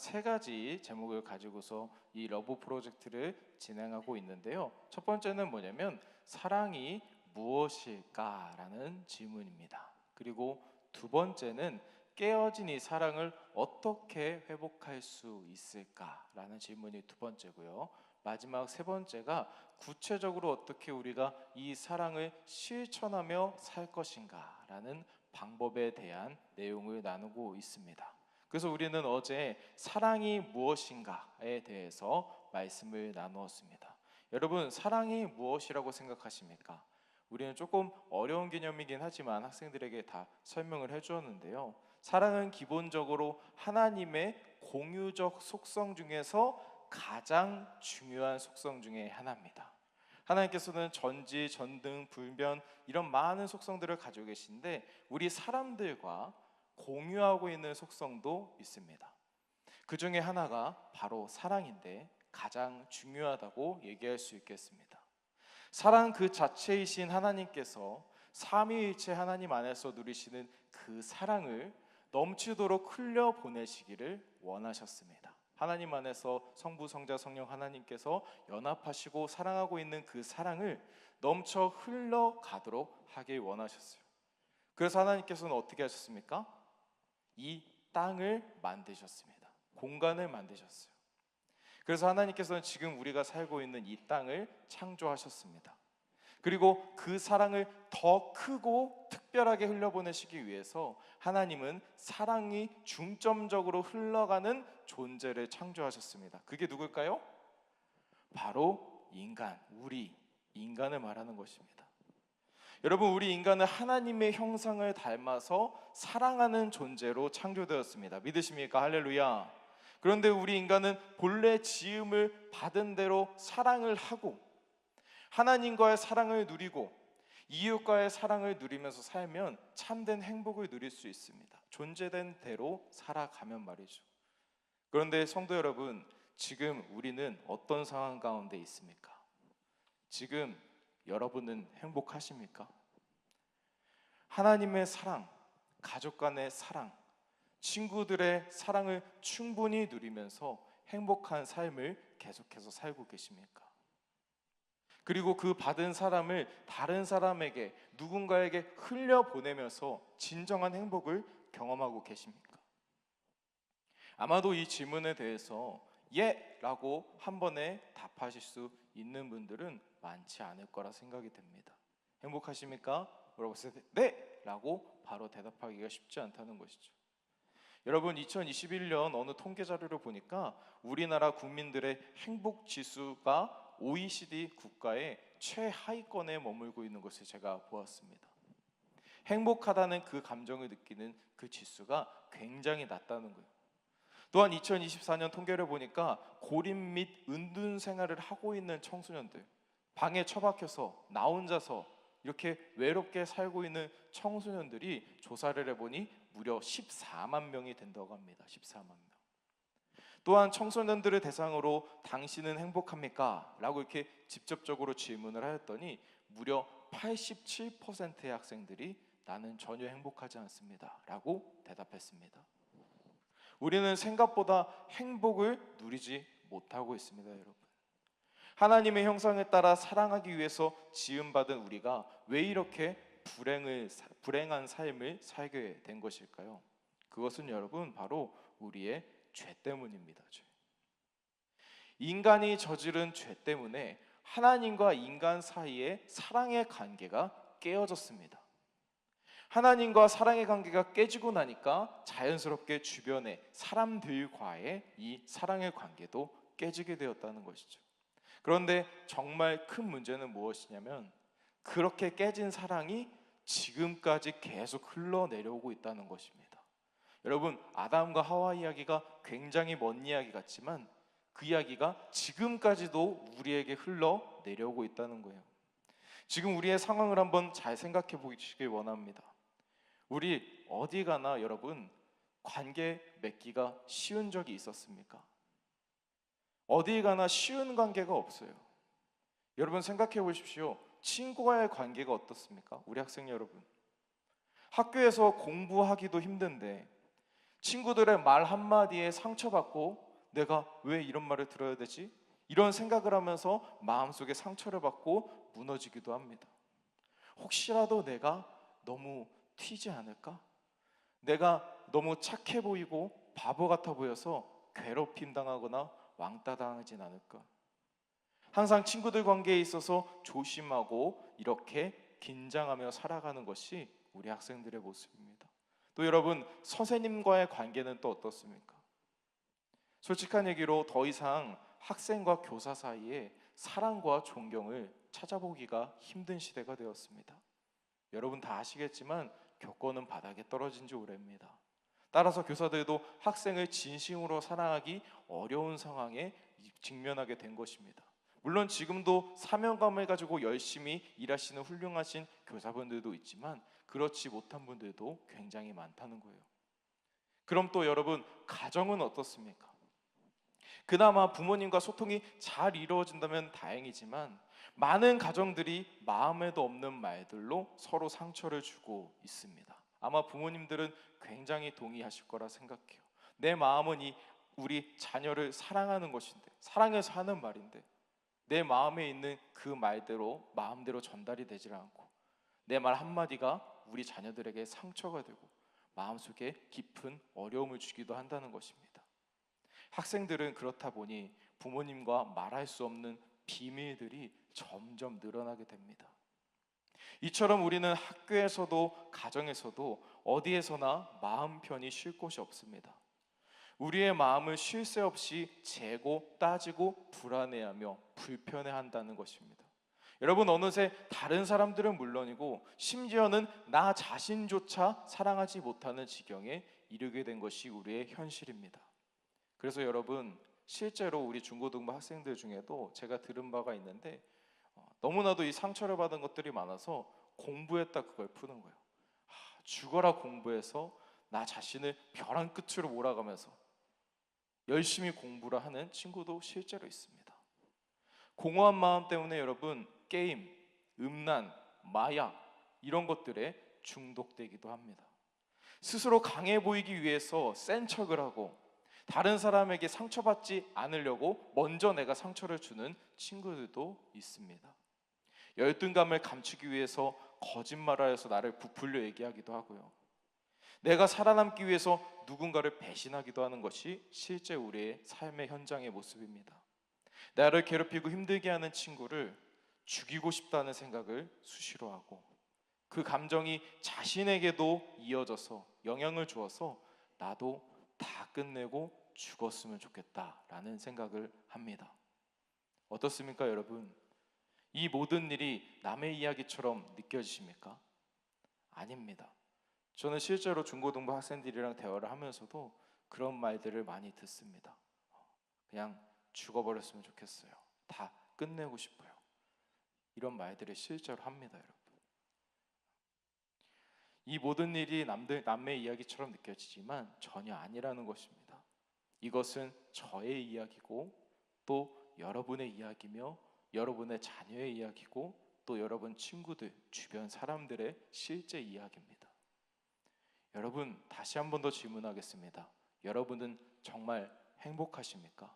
세 가지 제목을 가지고서 이 러브 프로젝트를 진행하고 있는데요. 첫 번째는 뭐냐면 사랑이 무엇일까라는 질문입니다. 그리고 두 번째는 깨어진 이 사랑을 어떻게 회복할 수 있을까라는 질문이 두 번째고요. 마지막 세 번째가 구체적으로 어떻게 우리가 이 사랑을 실천하며 살 것인가라는 방법에 대한 내용을 나누고 있습니다. 그래서 우리는 어제 사랑이 무엇인가에 대해서 말씀을 나누었습니다. 여러분, 사랑이 무엇이라고 생각하십니까? 우리는 조금 어려운 개념이긴 하지만 학생들에게 다 설명을 해주었는데요. 사랑은 기본적으로 하나님의 공유적 속성 중에서 가장 중요한 속성 중에 하나입니다. 하나님께서는 전지, 전등, 불변 이런 많은 속성들을 가지고 계신데 우리 사람들과 공유하고 있는 속성도 있습니다. 그 중에 하나가 바로 사랑인데 가장 중요하다고 얘기할 수 있겠습니다. 사랑 그 자체이신 하나님께서 삼위일체 하나님 안에서 누리시는 그 사랑을 넘치도록 흘려보내시기를 원하셨습니다. 하나님 안에서 성부, 성자, 성령 하나님께서 연합하시고 사랑하고 있는 그 사랑을 넘쳐 흘러가도록 하길 원하셨어요. 그래서 하나님께서는 어떻게 하셨습니까? 이 땅을 만드셨습니다. 공간을 만드셨어요. 그래서 하나님께서는 지금 우리가 살고 있는 이 땅을 창조하셨습니다. 그리고 그 사랑을 더 크고 특별하게 흘려보내시기 위해서 하나님은 사랑이 중점적으로 흘러가는 존재를 창조하셨습니다. 그게 누굴까요? 바로 인간, 우리 인간을 말하는 것입니다. 여러분, 우리 인간은 하나님의 형상을 닮아서 사랑하는 존재로 창조되었습니다. 믿으십니까? 할렐루야. 그런데 우리 인간은 본래 지음을 받은 대로 사랑을 하고 하나님과의 사랑을 누리고 이웃과의 사랑을 누리면서 살면 참된 행복을 누릴 수 있습니다. 존재된 대로 살아가면 말이죠. 그런데 성도 여러분, 지금 우리는 어떤 상황 가운데 있습니까? 지금 여러분은 행복하십니까? 하나님의 사랑, 가족 간의 사랑, 친구들의 사랑을 충분히 누리면서 행복한 삶을 계속해서 살고 계십니까? 그리고 그 받은 사람을 다른 사람에게, 누군가에게 흘려보내면서 진정한 행복을 경험하고 계십니까? 아마도 이 질문에 대해서 예! 라고 한 번에 답하실 수 있는 분들은 많지 않을 거라 생각이 됩니다. 행복하십니까? 물어봤을 때 네! 라고 바로 대답하기가 쉽지 않다는 것이죠. 여러분, 2021년 어느 통계 자료를 보니까 우리나라 국민들의 행복 지수가 OECD 국가의 최하위권에 머물고 있는 것을 제가 보았습니다. 행복하다는 그 감정을 느끼는 그 지수가 굉장히 낮다는 거예요. 또한 2024년 통계를 보니까 고립 및 은둔 생활을 하고 있는 청소년들, 방에 처박혀서 나 혼자서 이렇게 외롭게 살고 있는 청소년들이 조사를 해보니 무려 14만 명이 된다고 합니다. 14만 명. 또한 청소년들을 대상으로 당신은 행복합니까? 라고 이렇게 직접적으로 질문을 하였더니 무려 87%의 학생들이 나는 전혀 행복하지 않습니다 라고 대답했습니다. 우리는 생각보다 행복을 누리지 못하고 있습니다, 여러분. 하나님의 형상에 따라 사랑하기 위해서 지음받은 우리가 왜 이렇게 불행한 삶을 살게 된 것일까요? 그것은 여러분 바로 우리의 죄 때문입니다. 죄. 인간이 저지른 죄 때문에 하나님과 인간 사이의 사랑의 관계가 깨어졌습니다. 하나님과 사랑의 관계가 깨지고 나니까 자연스럽게 주변의 사람들과의 이 사랑의 관계도 깨지게 되었다는 것이죠. 그런데 정말 큰 문제는 무엇이냐면 그렇게 깨진 사랑이 지금까지 계속 흘러내려오고 있다는 것입니다. 여러분, 아담과 하와 이야기가 굉장히 먼 이야기 같지만 그 이야기가 지금까지도 우리에게 흘러내려오고 있다는 거예요. 지금 우리의 상황을 한번 잘 생각해 보시길 원합니다. 우리 어디 가나 여러분 관계 맺기가 쉬운 적이 있었습니까? 어디 가나 쉬운 관계가 없어요. 여러분 생각해 보십시오. 친구와의 관계가 어떻습니까? 우리 학생 여러분, 학교에서 공부하기도 힘든데 친구들의 말 한마디에 상처받고 내가 왜 이런 말을 들어야 되지? 이런 생각을 하면서 마음속에 상처를 받고 무너지기도 합니다. 혹시라도 내가 너무 튀지 않을까? 내가 너무 착해 보이고 바보 같아 보여서 괴롭힘 당하거나 왕따 당하진 않을까? 항상 친구들 관계에 있어서 조심하고 이렇게 긴장하며 살아가는 것이 우리 학생들의 모습입니다. 또 여러분, 선생님과의 관계는 또 어떻습니까? 솔직한 얘기로 더 이상 학생과 교사 사이에 사랑과 존경을 찾아보기가 힘든 시대가 되었습니다. 여러분 다 아시겠지만 교권은 바닥에 떨어진 지 오래입니다. 따라서 교사들도 학생을 진심으로 사랑하기 어려운 상황에 직면하게 된 것입니다. 물론 지금도 사명감을 가지고 열심히 일하시는 훌륭하신 교사분들도 있지만 그렇지 못한 분들도 굉장히 많다는 거예요. 그럼 또 여러분, 가정은 어떻습니까? 그나마 부모님과 소통이 잘 이루어진다면 다행이지만 많은 가정들이 마음에도 없는 말들로 서로 상처를 주고 있습니다. 아마 부모님들은 굉장히 동의하실 거라 생각해요. 내 마음은 우리 자녀를 사랑하는 것인데, 사랑해서 하는 말인데 내 마음에 있는 그 말대로 마음대로 전달이 되질 않고 내 말 한마디가 우리 자녀들에게 상처가 되고 마음속에 깊은 어려움을 주기도 한다는 것입니다. 학생들은 그렇다 보니 부모님과 말할 수 없는 비밀들이 점점 늘어나게 됩니다. 이처럼 우리는 학교에서도 가정에서도 어디에서나 마음 편히 쉴 곳이 없습니다. 우리의 마음을 쉴 새 없이 재고 따지고 불안해하며 불편해한다는 것입니다. 여러분, 어느새 다른 사람들은 물론이고 심지어는 나 자신조차 사랑하지 못하는 지경에 이르게 된 것이 우리의 현실입니다. 그래서 여러분, 실제로 우리 중고등부 학생들 중에도 제가 들은 바가 있는데 너무나도 이 상처를 받은 것들이 많아서 공부했다 그걸 푸는 거예요. 죽어라 공부해서 나 자신을 벼랑 끝으로 몰아가면서 열심히 공부를 하는 친구도 실제로 있습니다. 공허한 마음 때문에 여러분, 게임, 음란, 마약 이런 것들에 중독되기도 합니다. 스스로 강해 보이기 위해서 센 척을 하고 다른 사람에게 상처받지 않으려고 먼저 내가 상처를 주는 친구들도 있습니다. 열등감을 감추기 위해서 거짓말을 해서 나를 부풀려 얘기하기도 하고요. 내가 살아남기 위해서 누군가를 배신하기도 하는 것이 실제 우리의 삶의 현장의 모습입니다. 나를 괴롭히고 힘들게 하는 친구를 죽이고 싶다는 생각을 수시로 하고 그 감정이 자신에게도 이어져서 영향을 주어서 나도 다 끝내고 죽었으면 좋겠다라는 생각을 합니다. 어떻습니까, 여러분? 이 모든 일이 남의 이야기처럼 느껴지십니까? 아닙니다. 저는 실제로 중고등부 학생들이랑 대화를 하면서도 그런 말들을 많이 듣습니다. 그냥 죽어버렸으면 좋겠어요. 다 끝내고 싶어요. 이런 말들을 실제로 합니다, 여러분. 이 모든 일이 남의 이야기처럼 느껴지지만 전혀 아니라는 것입니다. 이것은 저의 이야기고 또 여러분의 이야기며 여러분의 자녀의 이야기고 또 여러분 친구들, 주변 사람들의 실제 이야기입니다. 여러분, 다시 한 번 더 질문하겠습니다. 여러분은 정말 행복하십니까?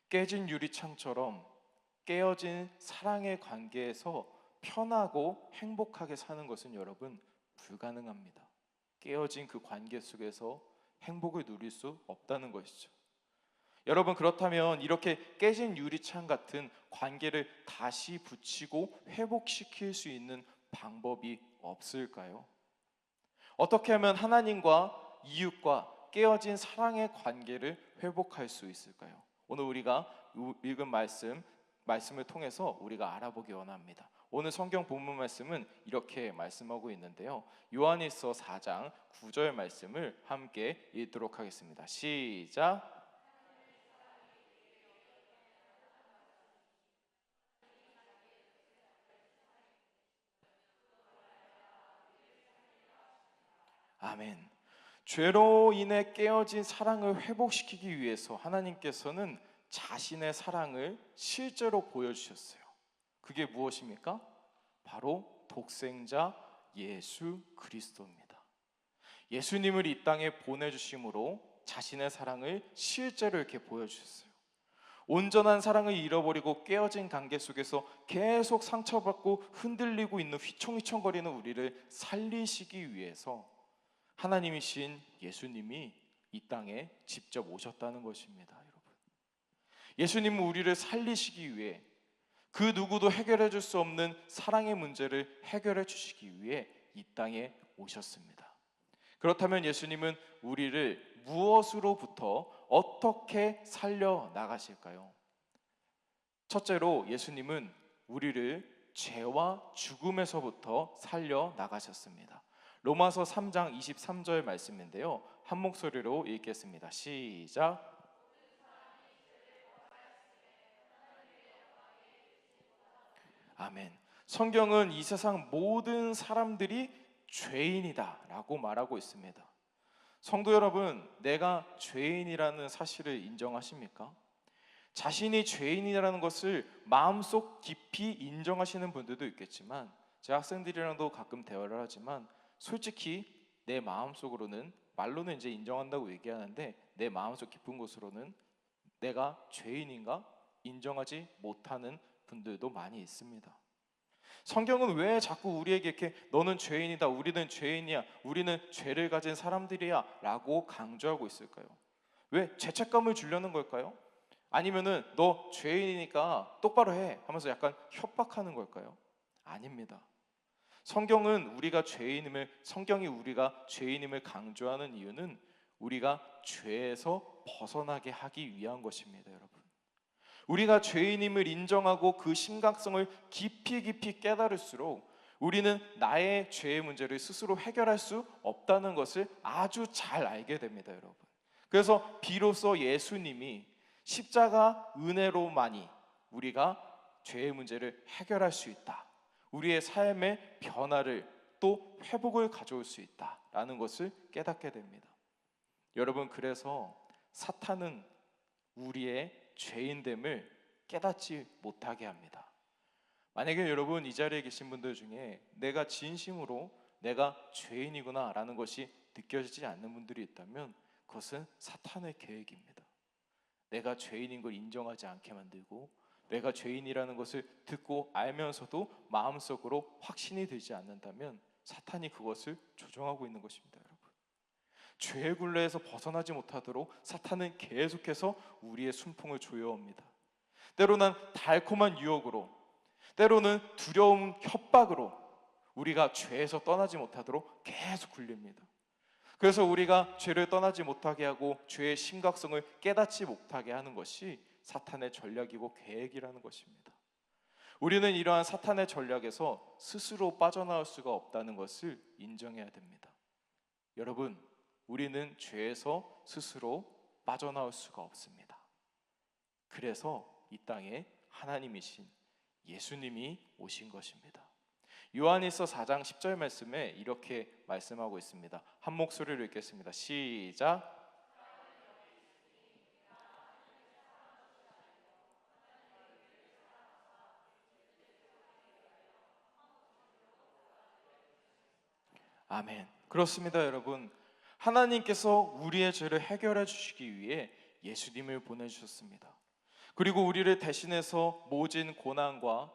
깨진 유리창처럼 깨어진 사랑의 관계에서 편하고 행복하게 사는 것은 여러분 불가능합니다. 깨어진 그 관계 속에서 행복을 누릴 수 없다는 것이죠. 여러분, 그렇다면 이렇게 깨진 유리창 같은 관계를 다시 붙이고 회복시킬 수 있는 방법이 없을까요? 어떻게 하면 하나님과 이웃과 깨어진 사랑의 관계를 회복할 수 있을까요? 오늘 우리가 읽은 말씀을 통해서 우리가 알아보기 원합니다. 오늘 성경 본문 말씀은 이렇게 말씀하고 있는데요. 요한일서 4장 9절 말씀을 함께 읽도록 하겠습니다. 시작. 아멘. 죄로 인해 깨어진 사랑을 회복시키기 위해서 하나님께서는 자신의 사랑을 실제로 보여주셨어요. 그게 무엇입니까? 바로 독생자 예수 그리스도입니다. 예수님을 이 땅에 보내주심으로 자신의 사랑을 실제로 이렇게 보여주셨어요. 온전한 사랑을 잃어버리고 깨어진 관계 속에서 계속 상처받고 흔들리고 있는 휘청휘청거리는 우리를 살리시기 위해서 하나님이신 예수님이 이 땅에 직접 오셨다는 것입니다. 여러분, 예수님은 우리를 살리시기 위해 그 누구도 해결해 줄 수 없는 사랑의 문제를 해결해 주시기 위해 이 땅에 오셨습니다. 그렇다면 예수님은 우리를 무엇으로부터 어떻게 살려 나가실까요? 첫째로 예수님은 우리를 죄와 죽음에서부터 살려 나가셨습니다. 로마서 3장 23절 말씀인데요, 한 목소리로 읽겠습니다. 시작. 아멘. 성경은 이 세상 모든 사람들이 죄인이다 라고 말하고 있습니다. 성도 여러분, 내가 죄인이라는 사실을 인정하십니까? 자신이 죄인이라는 것을 마음속 깊이 인정하시는 분들도 있겠지만, 제 학생들이랑도 가끔 대화를 하지만 솔직히 내 마음속으로는, 말로는 이제 인정한다고 얘기하는데 내 마음속 깊은 곳으로는 내가 죄인인가 인정하지 못하는 분들도 많이 있습니다. 성경은 왜 자꾸 우리에게 이렇게 너는 죄인이다, 우리는 죄인이야, 우리는 죄를 가진 사람들이야 라고 강조하고 있을까요? 왜 죄책감을 주려는 걸까요? 아니면은 너 죄인이니까 똑바로 해 하면서 약간 협박하는 걸까요? 아닙니다. 성경이 우리가 죄인임을 강조하는 이유는 우리가 죄에서 벗어나게 하기 위한 것입니다. 여러분, 우리가 죄인임을 인정하고 그 심각성을 깊이 깨달을수록 우리는 나의 죄의 문제를 스스로 해결할 수 없다는 것을 아주 잘 알게 됩니다. 여러분, 그래서 비로소 예수님이 십자가 은혜로만이 우리가 죄의 문제를 해결할 수 있다, 우리의 삶의 변화를 또 회복을 가져올 수 있다라는 것을 깨닫게 됩니다. 여러분, 그래서 사탄은 우리의 죄인됨을 깨닫지 못하게 합니다. 만약에 여러분 이 자리에 계신 분들 중에 내가 진심으로 내가 죄인이구나 라는 것이 느껴지지 않는 분들이 있다면 그것은 사탄의 계획입니다. 내가 죄인인 걸 인정하지 않게 만들고, 내가 죄인이라는 것을 듣고 알면서도 마음속으로 확신이 들지 않는다면 사탄이 그것을 조종하고 있는 것입니다. 여러분, 죄의 굴레에서 벗어나지 못하도록 사탄은 계속해서 우리의 순풍을 조여옵니다. 때로는 달콤한 유혹으로, 때로는 두려움 협박으로 우리가 죄에서 떠나지 못하도록 계속 굴립니다. 그래서 우리가 죄를 떠나지 못하게 하고 죄의 심각성을 깨닫지 못하게 하는 것이 사탄의 전략이고 계획이라는 것입니다. 우리는 이러한 사탄의 전략에서 스스로 빠져나올 수가 없다는 것을 인정해야 됩니다. 여러분, 우리는 죄에서 스스로 빠져나올 수가 없습니다. 그래서 이 땅에 하나님이신 예수님이 오신 것입니다. 요한일서 4장 10절 말씀에 이렇게 말씀하고 있습니다. 한 목소리로 읽겠습니다. 시작. 아멘. 그렇습니다. 여러분, 하나님께서 우리의 죄를 해결해 주시기 위해 예수님을 보내주셨습니다. 그리고 우리를 대신해서 모진 고난과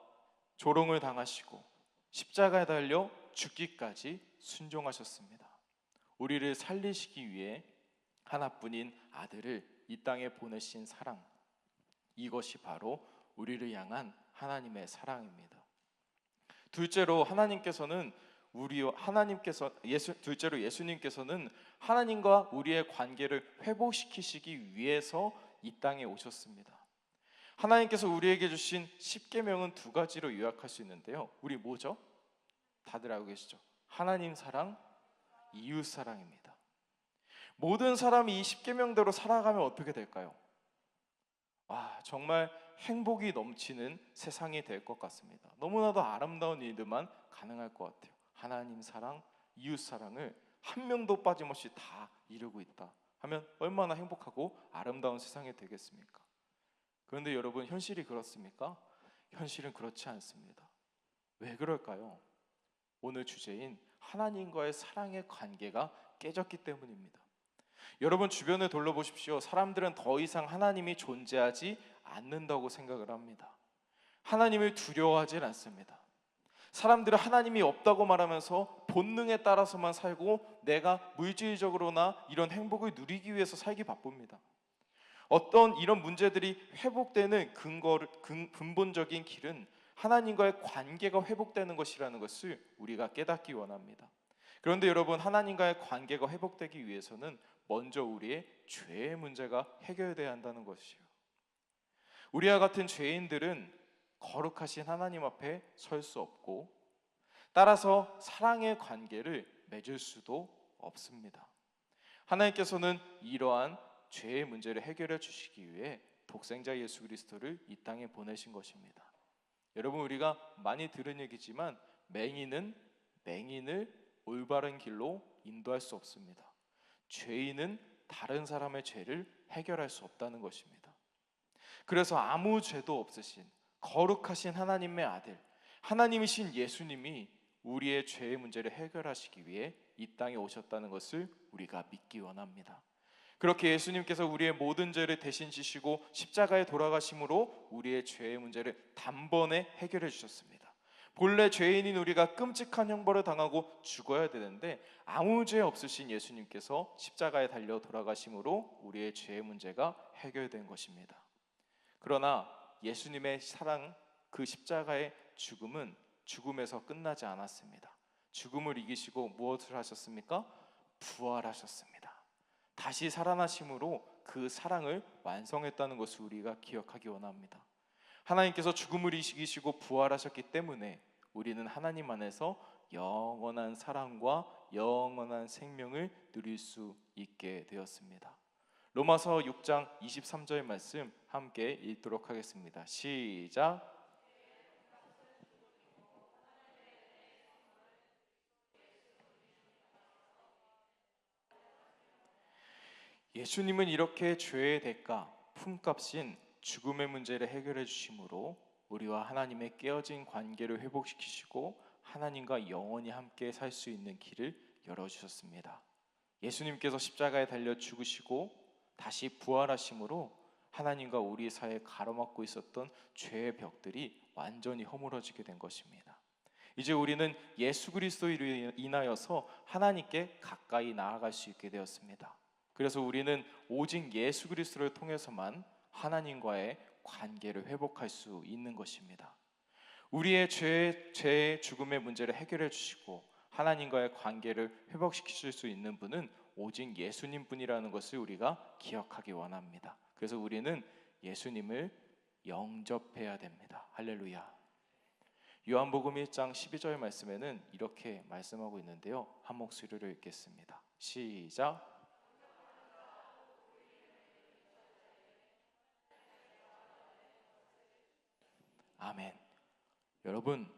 조롱을 당하시고 십자가에 달려 죽기까지 순종하셨습니다. 우리를 살리시기 위해 하나뿐인 아들을 이 땅에 보내신 사랑, 이것이 바로 우리를 향한 하나님의 사랑입니다. 둘째로 예수님께서는 하나님과 우리의 관계를 회복시키시기 위해서 이 땅에 오셨습니다. 하나님께서 우리에게 주신 10계명은 두 가지로 요약할 수 있는데요, 우리 뭐죠? 다들 알고 계시죠? 하나님 사랑, 이웃 사랑입니다. 모든 사람이 이 10계명대로 살아가면 어떻게 될까요? 정말 행복이 넘치는 세상이 될 것 같습니다. 너무나도 아름다운 일들만 가능할 것 같아요. 하나님 사랑, 이웃 사랑을 한 명도 빠짐없이 다 이루고 있다 하면 얼마나 행복하고 아름다운 세상이 되겠습니까? 그런데 여러분, 현실이 그렇습니까? 현실은 그렇지 않습니다. 왜 그럴까요? 오늘 주제인 하나님과의 사랑의 관계가 깨졌기 때문입니다. 여러분 주변을 둘러보십시오. 사람들은 더 이상 하나님이 존재하지 않는다고 생각을 합니다. 하나님을 두려워하지 않습니다. 사람들은 하나님이 없다고 말하면서 본능에 따라서만 살고 내가 물질적으로나 이런 행복을 누리기 위해서 살기 바쁩니다. 어떤 이런 문제들이 회복되는 근본적인 길은 하나님과의 관계가 회복되는 것이라는 것을 우리가 깨닫기 원합니다. 그런데 여러분, 하나님과의 관계가 회복되기 위해서는 먼저 우리의 죄의 문제가 해결돼야 한다는 것이요. 우리와 같은 죄인들은 거룩하신 하나님 앞에 설 수 없고, 따라서 사랑의 관계를 맺을 수도 없습니다. 하나님께서는 이러한 죄의 문제를 해결해 주시기 위해 독생자 예수 그리스도를 이 땅에 보내신 것입니다. 여러분, 우리가 많이 들은 얘기지만 맹인은 맹인을 올바른 길로 인도할 수 없습니다. 죄인은 다른 사람의 죄를 해결할 수 없다는 것입니다. 그래서 아무 죄도 없으신 거룩하신 하나님의 아들, 하나님이신 예수님이 우리의 죄의 문제를 해결하시기 위해 이 땅에 오셨다는 것을 우리가 믿기 원합니다. 그렇게 예수님께서 우리의 모든 죄를 대신 지시고 십자가에 돌아가심으로 우리의 죄의 문제를 단번에 해결해 주셨습니다. 본래 죄인인 우리가 끔찍한 형벌을 당하고 죽어야 되는데 아무 죄 없으신 예수님께서 십자가에 달려 돌아가심으로 우리의 죄의 문제가 해결된 것입니다. 그러나 예수님의 사랑, 그 십자가의 죽음은 죽음에서 끝나지 않았습니다. 죽음을 이기시고 무엇을 하셨습니까? 부활하셨습니다. 다시 살아나심으로 그 사랑을 완성했다는 것을 우리가 기억하기 원합니다. 하나님께서 죽음을 이기시고 부활하셨기 때문에 우리는 하나님 안에서 영원한 사랑과 영원한 생명을 누릴 수 있게 되었습니다. 로마서 6장 23절 말씀 함께 읽도록 하겠습니다. 시작. 예수님은 이렇게 죄의 대가, 품값인 죽음의 문제를 해결해 주심으로 우리와 하나님의 깨어진 관계를 회복시키시고 하나님과 영원히 함께 살 수 있는 길을 열어주셨습니다. 예수님께서 십자가에 달려 죽으시고 다시 부활하심으로 하나님과 우리 사이에 가로막고 있었던 죄의 벽들이 완전히 허물어지게 된 것입니다. 이제 우리는 예수 그리스도로 인하여서 하나님께 가까이 나아갈 수 있게 되었습니다. 그래서 우리는 오직 예수 그리스도를 통해서만 하나님과의 관계를 회복할 수 있는 것입니다. 우리의 죄의 죽음의 문제를 해결해 주시고 하나님과의 관계를 회복시키실 수 있는 분은 오직 예수님 뿐이라는 것을 우리가 기억하기 원합니다. 그래서 우리는 예수님을 영접해야 됩니다. 할렐루야. 요한복음 1장 12절 말씀에는 이렇게 말씀하고 있는데요, 한 목소리로 읽겠습니다. 시작. 아멘. 여러분,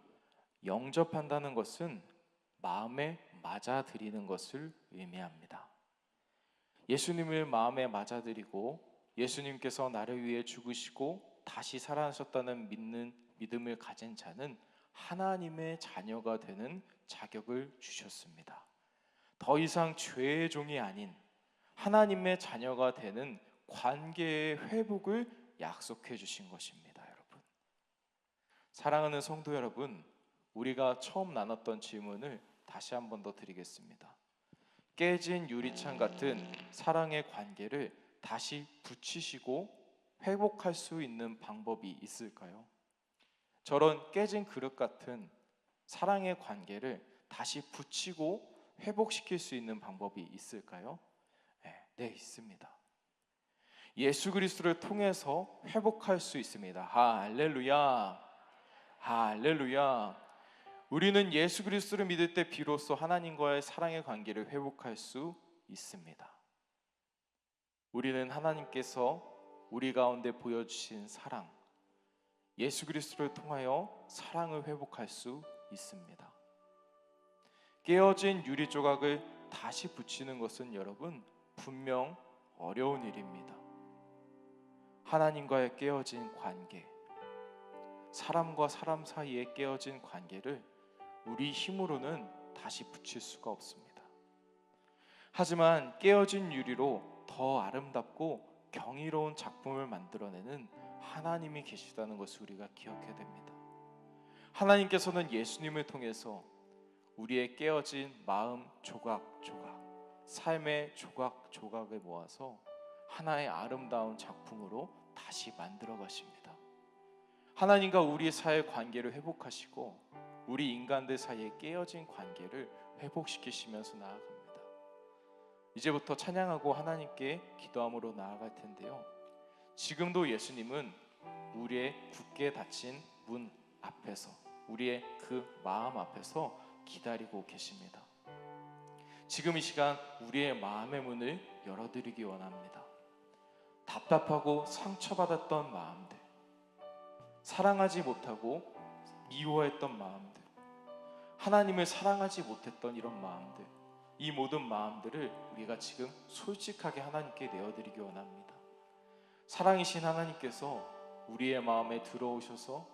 영접한다는 것은 마음에 맞아들이는 것을 의미합니다. 예수님을 마음에 맞아들이고 예수님께서 나를 위해 죽으시고 다시 살아나셨다는 믿음을 가진 자는 하나님의 자녀가 되는 자격을 주셨습니다. 더 이상 죄의 종이 아닌 하나님의 자녀가 되는 관계의 회복을 약속해 주신 것입니다. 여러분, 사랑하는 성도 여러분, 우리가 처음 나눴던 질문을 다시 한 번 더 드리겠습니다. 깨진 유리창 같은 사랑의 관계를 다시 붙이시고 회복할 수 있는 방법이 있을까요? 저런 깨진 그릇 같은 사랑의 관계를 다시 붙이고 회복시킬 수 있는 방법이 있을까요? 네, 있습니다. 예수 그리스도를 통해서 회복할 수 있습니다. 할렐루야. 할렐루야. 우리는 예수 그리스도를 믿을 때 비로소 하나님과의 사랑의 관계를 회복할 수 있습니다. 우리는 하나님께서 우리 가운데 보여주신 사랑, 예수 그리스도를 통하여 사랑을 회복할 수 있습니다. 깨어진 유리 조각을 다시 붙이는 것은 여러분 분명 어려운 일입니다. 하나님과의 깨어진 관계, 사람과 사람 사이에 깨어진 관계를 우리 힘으로는 다시 붙일 수가 없습니다. 하지만 깨어진 유리로 더 아름답고 경이로운 작품을 만들어내는 하나님이 계시다는 것을 우리가 기억해야 됩니다. 하나님께서는 예수님을 통해서 우리의 깨어진 마음 조각조각, 삶의 조각조각을 모아서 하나의 아름다운 작품으로 다시 만들어 가십니다. 하나님과 우리 사이의 관계를 회복하시고 우리 인간들 사이에 깨어진 관계를 회복시키시면서 나아갑니다. 이제부터 찬양하고 하나님께 기도함으로 나아갈 텐데요. 지금도 예수님은 우리의 굳게 닫힌 문 앞에서, 우리의 그 마음 앞에서 기다리고 계십니다. 지금 이 시간 우리의 마음의 문을 열어드리기 원합니다. 답답하고 상처받았던 마음들, 사랑하지 못하고 미워했던 마음들, 하나님을 사랑하지 못했던 이런 마음들, 이 모든 마음들을 우리가 지금 솔직하게 하나님께 내어드리기 원합니다. 사랑이신 하나님께서 우리의 마음에 들어오셔서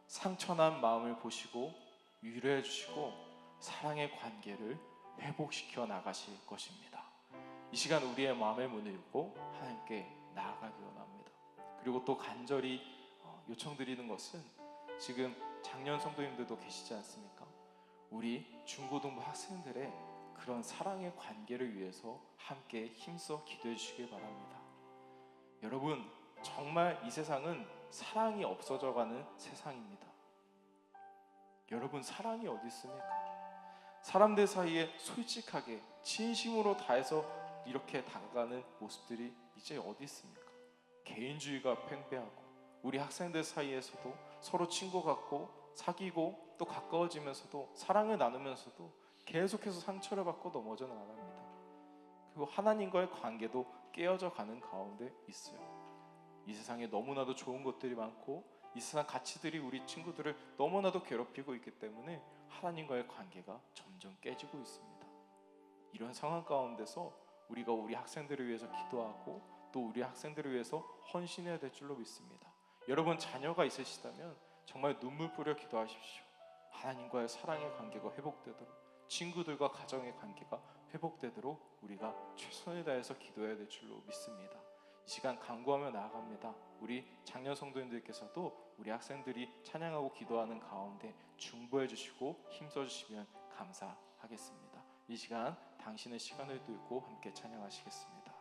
상처난 마음을 보시고 위로해 주시고 사랑의 관계를 회복시켜 나가실 것입니다. 이 시간 우리의 마음의 문을 열고 하나님께 나아가기 원합니다. 그리고 또 간절히 요청드리는 것은 지금 작년 성도님들도 계시지 않습니까? 우리 중고등부 학생들의 그런 사랑의 관계를 위해서 함께 힘써 기도해 주시길 바랍니다. 여러분, 정말 이 세상은 사랑이 없어져가는 세상입니다. 여러분, 사랑이 어디 있습니까? 사람들 사이에 솔직하게 진심으로 다해서 이렇게 다가가는 모습들이 이제 어디 있습니까? 개인주의가 팽배하고 우리 학생들 사이에서도 서로 친구 같고 사귀고 또 가까워지면서도 사랑을 나누면서도 계속해서 상처를 받고 넘어져 나갑니다. 그리고 하나님과의 관계도 깨어져 가는 가운데 있어요. 이 세상에 너무나도 좋은 것들이 많고 이 세상 가치들이 우리 친구들을 너무나도 괴롭히고 있기 때문에 하나님과의 관계가 점점 깨지고 있습니다. 이런 상황 가운데서 우리가 우리 학생들을 위해서 기도하고 또 우리 학생들을 위해서 헌신해야 될 줄로 믿습니다. 여러분, 자녀가 있으시다면 정말 눈물 뿌려 기도하십시오. 하나님과의 사랑의 관계가 회복되도록, 친구들과 가정의 관계가 회복되도록 우리가 최선을 다해서 기도해야 될 줄로 믿습니다. 이 시간 간구하며 나아갑니다. 우리 작년 성도님들께서도 우리 학생들이 찬양하고 기도하는 가운데 중보해 주시고 힘써 주시면 감사하겠습니다. 이 시간 당신의 시간을 두고 함께 찬양하시겠습니다.